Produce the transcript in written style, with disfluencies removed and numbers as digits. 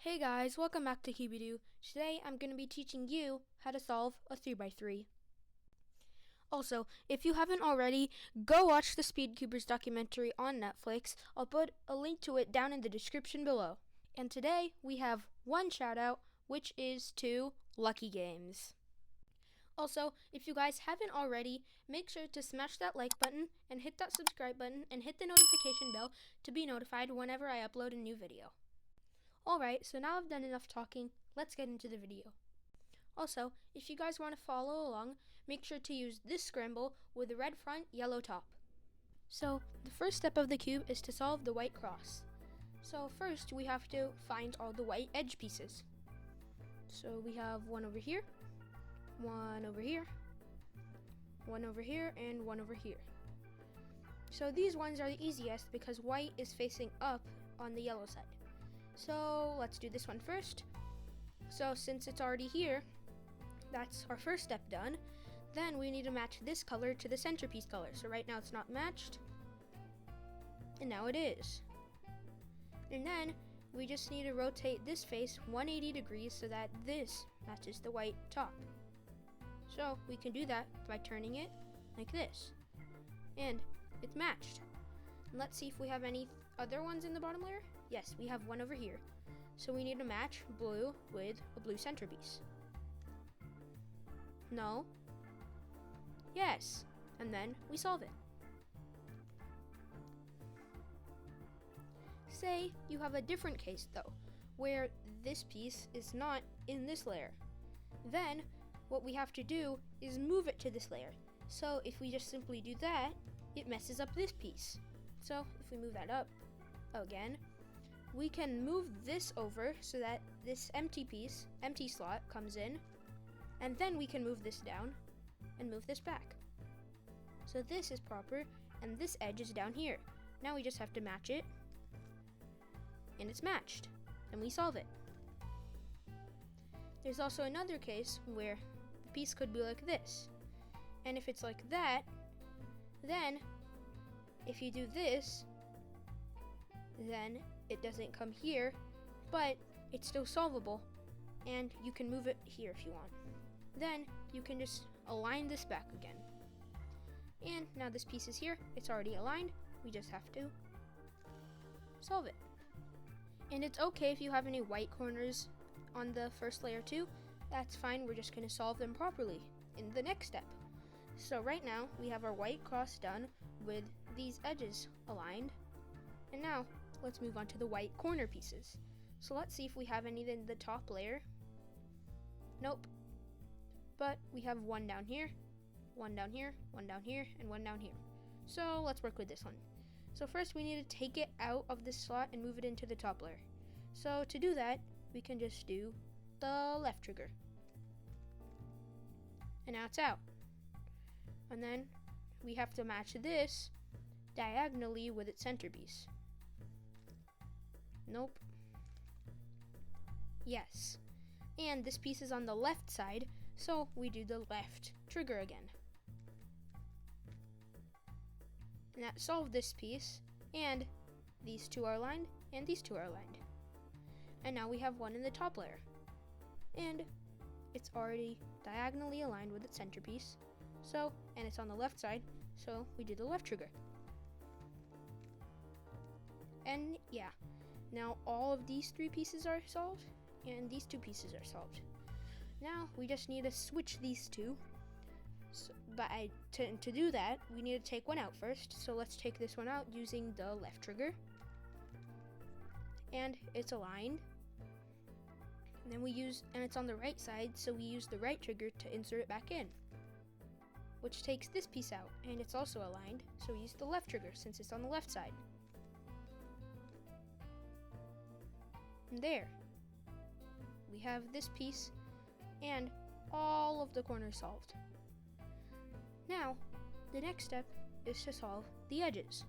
Hey guys, welcome back to Cubidoo. Today I'm going to be teaching you how to solve a 3x3. Also, if you haven't already, go watch the Speedcubers documentary on Netflix. I'll put a link to it down in the description below. And today we have one shout out, which is to Lucky Games. Also, if you guys haven't already, make sure to smash that like button and hit that subscribe button and hit the notification bell to be notified whenever I upload a new video. Alright, so now I've done enough talking, let's get into the video. Also, if you guys want to follow along, make sure to use this scramble with a red front, yellow top. So, the first step of the cube is to solve the white cross. So first, we have to find all the white edge pieces. So we have one over here, one over here, one over here, and one over here. So these ones are the easiest because white is facing up on the yellow side. So let's do this one first. So since it's already here, that's our first step done. Then we need to match this color to the centerpiece color. So right now it's not matched, and now it is. And then we just need to rotate this face 180 degrees so that this matches the white top. So we can do that by turning it like this. And it's matched. And let's see if we have any other ones in the bottom layer. Yes, we have one over here. So we need to match blue with a blue centerpiece. No. Yes. And then we solve it. Say you have a different case though, where this piece is not in this layer. Then what we have to do is move it to this layer. So if we just simply do that, it messes up this piece. So if we move that up again, we can move this over so that this empty slot comes in, and then we can move this down and move this back. So this is proper, and this edge is down here. Now we just have to match it, and it's matched, and we solve it. There's also another case where the piece could be like this, and if it's like that, then if you do this, then it doesn't come here, but it's still solvable, and you can move it here if you want. Then you can just align this back again. And now this piece is here, it's already aligned, we just have to solve it. And it's okay if you have any white corners on the first layer too, that's fine, we're just going to solve them properly in the next step. So right now, we have our white cross done with these edges aligned, and now let's move on to the white corner pieces. So let's see if we have any in the top layer. Nope. But we have one down here, one down here, one down here, and one down here. So let's work with this one. So first we need to take it out of this slot and move it into the top layer. So to do that, we can just do the left trigger. And now it's out. And then we have to match this diagonally with its centerpiece. Nope. Yes. And this piece is on the left side, so we do the left trigger again. And that solved this piece, and these two are aligned, and these two are aligned. And now we have one in the top layer. And it's already diagonally aligned with its centerpiece, so, and it's on the left side, so we do the left trigger. And yeah. Now all of these three pieces are solved, and these two pieces are solved. Now we just need to switch these two. So, to do that, we need to take one out first. So let's take this one out using the left trigger. And it's aligned. And then and it's on the right side, so we use the right trigger to insert it back in, which takes this piece out, and it's also aligned, so we use the left trigger since it's on the left side. And there, we have this piece and all of the corners solved. Now, the next step is to solve the edges.